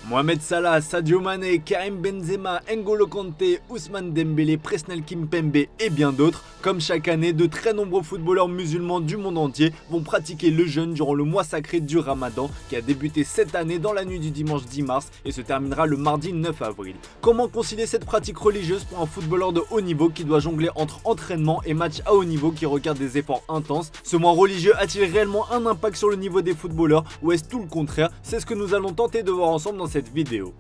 Mohamed Salah, Sadio Mané, Karim Benzema, N'Golo Kanté, Ousmane Dembélé, Presnel Kimpembe et bien d'autres, comme chaque année, de très nombreux footballeurs musulmans du monde entier vont pratiquer le jeûne durant le mois sacré du Ramadan qui a débuté cette année dans la nuit du dimanche 10 mars et se terminera le mardi 9 avril. Comment concilier cette pratique religieuse pour un footballeur de haut niveau qui doit jongler entre entraînement et match à haut niveau qui requiert des efforts intenses? Ce mois religieux a-t-il réellement un impact sur le niveau des footballeurs ou est-ce tout le contraire? C'est ce que nous allons tenter de voir ensemble dans cette vidéo.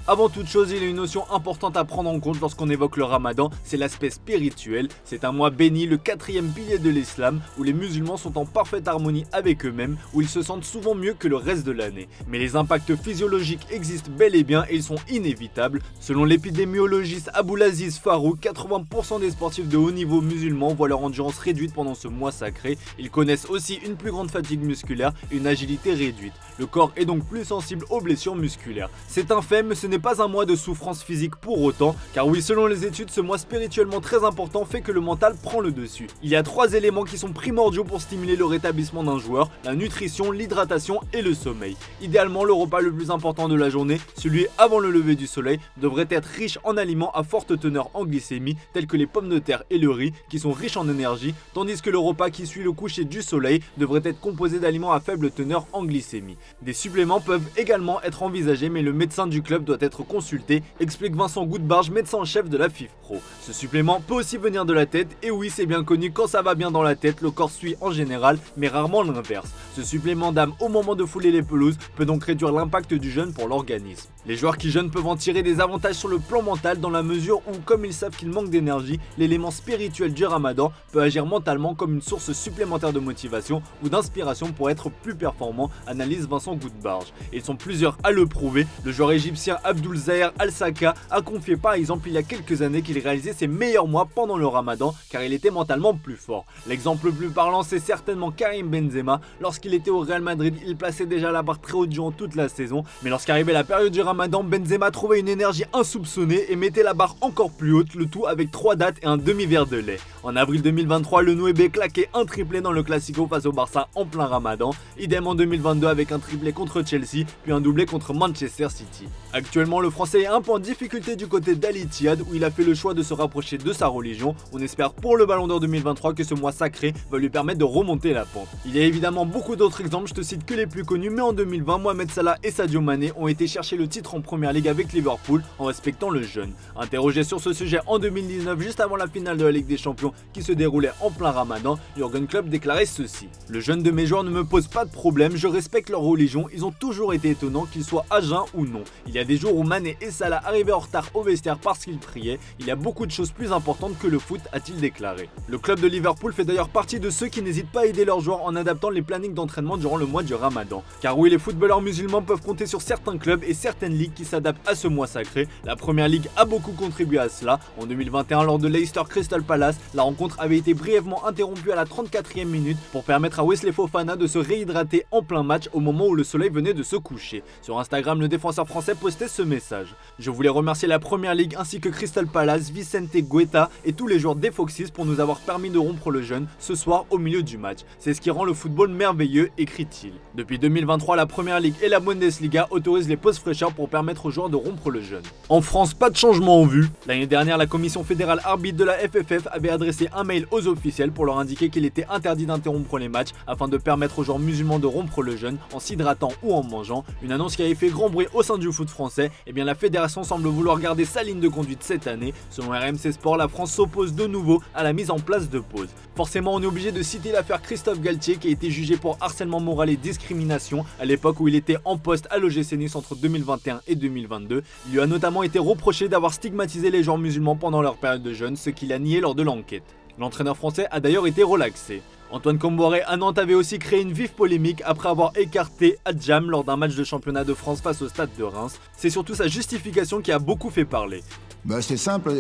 Avant toute chose, il y a une notion importante à prendre en compte lorsqu'on évoque le Ramadan, c'est l'aspect spirituel. C'est un mois béni, le 4e pilier de l'islam, où les musulmans sont en parfaite harmonie avec eux-mêmes, où ils se sentent souvent mieux que le reste de l'année. Mais les impacts physiologiques existent bel et bien et ils sont inévitables. Selon l'épidémiologiste Abdulaziz Farou, 80% des sportifs de haut niveau musulmans voient leur endurance réduite pendant ce mois sacré. Ils connaissent aussi une plus grande fatigue musculaire et une agilité réduite. Le corps est donc plus sensible aux blessures musculaires. C'est un fait, mais ce n'est pas un mois de souffrance physique pour autant, car oui, selon les études, ce mois spirituellement très important fait que le mental prend le dessus. Il y a 3 éléments qui sont primordiaux pour stimuler le rétablissement d'un joueur: la nutrition, l'hydratation et le sommeil. Idéalement, le repas le plus important de la journée, celui avant le lever du soleil, devrait être riche en aliments à forte teneur en glycémie, tels que les pommes de terre et le riz, qui sont riches en énergie, tandis que le repas qui suit le coucher du soleil devrait être composé d'aliments à faible teneur en glycémie. Des suppléments peuvent également être envisagés, mais le médecin du club doit être consulté, explique Vincent Goudbarge, médecin en chef de la FIFPro. Ce supplément peut aussi venir de la tête, et oui, c'est bien connu, quand ça va bien dans la tête, le corps suit en général, mais rarement l'inverse. Ce supplément d'âme au moment de fouler les pelouses peut donc réduire l'impact du jeûne pour l'organisme. Les joueurs qui jeûnent peuvent en tirer des avantages sur le plan mental dans la mesure où, comme ils savent qu'ils manquent d'énergie, l'élément spirituel du Ramadan peut agir mentalement comme une source supplémentaire de motivation ou d'inspiration pour être plus performant, analyse Vincent Goudbarge. Ils sont plusieurs à le prouver. Le joueur égyptien Abdul Zahir Al-Saka a confié par exemple il y a quelques années qu'il réalisait ses meilleurs mois pendant le Ramadan car il était mentalement plus fort. L'exemple le plus parlant, c'est certainement Karim Benzema. Lorsqu'il était au Real Madrid, il plaçait déjà la barre très haute durant toute la saison, mais lorsqu'arrivait la période du Ramadan, Benzema trouvait une énergie insoupçonnée et mettait la barre encore plus haute, le tout avec 3 dates et un demi-verre de lait. En avril 2023, le Nouébé claquait un triplé dans le Classico face au Barça en plein Ramadan, idem en 2022 avec un triplé contre Chelsea, puis un doublé contre Manchester City. Actuellement, le Français est un peu en difficulté du côté d'Al Ittihad où il a fait le choix de se rapprocher de sa religion. On espère pour le Ballon d'Or 2023 que ce mois sacré va lui permettre de remonter la pente. Il y a évidemment beaucoup d'autres exemples, je te cite que les plus connus, mais en 2020, Mohamed Salah et Sadio Mané ont été chercher le titre en Première Ligue avec Liverpool en respectant le jeûne. Interrogé sur ce sujet en 2019, juste avant la finale de la Ligue des Champions qui se déroulait en plein Ramadan, Jürgen Klopp déclarait ceci: le jeûne de mes joueurs ne me pose pas de problème, je respecte leur religion, ils ont toujours été étonnants qu'ils soient à jeun ou non. Il y a des jours où Mané et Salah arrivaient en retard au vestiaire parce qu'ils priaient, il y a beaucoup de choses plus importantes que le foot, a-t-il déclaré. Le club de Liverpool fait d'ailleurs partie de ceux qui n'hésitent pas à aider leurs joueurs en adaptant les plannings d'entraînement durant le mois du Ramadan. Car oui, les footballeurs musulmans peuvent compter sur certains clubs et certaines ligues qui s'adaptent à ce mois sacré. La Première Ligue a beaucoup contribué à cela. En 2021, lors de Leicester Crystal Palace, la rencontre avait été brièvement interrompue à la 34e minute pour permettre à Wesley Fofana de se réhydrater en plein match au moment où le soleil venait de se coucher. Sur Instagram, le défenseur français postait ce message: je voulais remercier la Première Ligue ainsi que Crystal Palace, Vicente Guetta et tous les joueurs des Foxes pour nous avoir permis de rompre le jeûne ce soir au milieu du match. C'est ce qui rend le football merveilleux, écrit-il. Depuis 2023, la Première Ligue et la Bundesliga autorisent les pauses fraîcheurs pour permettre aux joueurs de rompre le jeûne. En France, pas de changement en vue. L'année dernière, la commission fédérale arbitre de la FFF avait adressé un mail aux officiels pour leur indiquer qu'il était interdit d'interrompre les matchs afin de permettre aux joueurs musulmans de rompre le jeûne en s'hydratant ou en mangeant. Une annonce qui avait fait grand bruit au sein du foot français. Et bien la fédération semble vouloir garder sa ligne de conduite cette année. Selon RMC Sport, la France s'oppose de nouveau à la mise en place de pauses. Forcément, on est obligé de citer l'affaire Christophe Galtier qui a été jugé pour harcèlement moral et discrimination à l'époque où il était en poste à l'OGC Nice entre 2021 et 2022. Il lui a notamment été reproché d'avoir stigmatisé les joueurs musulmans pendant leur période de jeûne, ce qu'il a nié lors de l'enquête. L'entraîneur français a d'ailleurs été relaxé. Antoine Comboiré à Nantes avait aussi créé une vive polémique après avoir écarté Adjam lors d'un match de championnat de France face au Stade de Reims. C'est surtout sa justification qui a beaucoup fait parler. Ben c'est simple,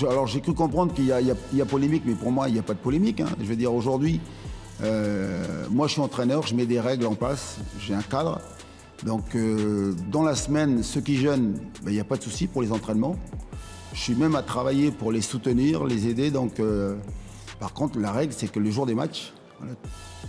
alors j'ai cru comprendre qu'il y a polémique, mais pour moi il n'y a pas de polémique. Hein. Je veux dire aujourd'hui, moi je suis entraîneur, je mets des règles en place, j'ai un cadre. Donc dans la semaine, ceux qui jeûnent, il n'y a pas de souci pour les entraînements. Je suis même à travailler pour les soutenir, les aider. Donc, par contre, la règle, c'est que le jour des matchs, voilà,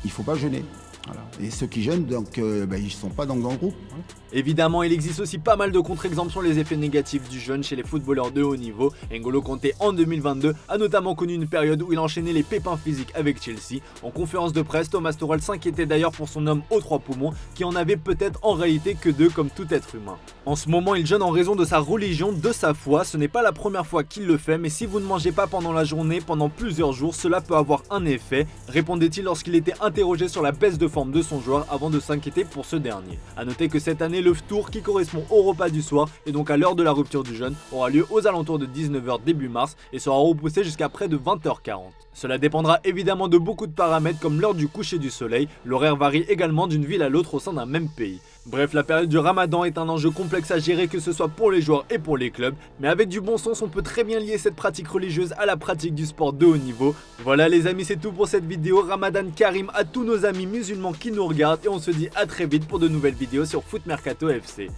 il ne faut pas jeûner. Voilà. Et ceux qui jeûnent, donc, ils ne sont pas dans le groupe. Voilà. Évidemment, il existe aussi pas mal de contre-exemples sur les effets négatifs du jeûne chez les footballeurs de haut niveau. N'Golo Kanté en 2022 a notamment connu une période où il enchaînait les pépins physiques avec Chelsea. En conférence de presse, Thomas Tuchel s'inquiétait d'ailleurs pour son homme aux 3 poumons qui en avait peut-être en réalité que 2 comme tout être humain. En ce moment, il jeûne en raison de sa religion, de sa foi. Ce n'est pas la première fois qu'il le fait, mais si vous ne mangez pas pendant la journée, pendant plusieurs jours, cela peut avoir un effet, répondait-il lorsqu'il était interrogé sur la baisse de forme de son joueur avant de s'inquiéter pour ce dernier. A noter que cette année, le Tour qui correspond au repas du soir et donc à l'heure de la rupture du jeûne aura lieu aux alentours de 19h début mars et sera repoussé jusqu'à près de 20h40. Cela dépendra évidemment de beaucoup de paramètres comme l'heure du coucher du soleil, l'horaire varie également d'une ville à l'autre au sein d'un même pays. Bref, la période du ramadan est un enjeu complexe à gérer que ce soit pour les joueurs et pour les clubs, mais avec du bon sens on peut très bien lier cette pratique religieuse à la pratique du sport de haut niveau. Voilà les amis, c'est tout pour cette vidéo. Ramadan Karim à tous nos amis musulmans qui nous regardent et on se dit à très vite pour de nouvelles vidéos sur Foot Mercato FC.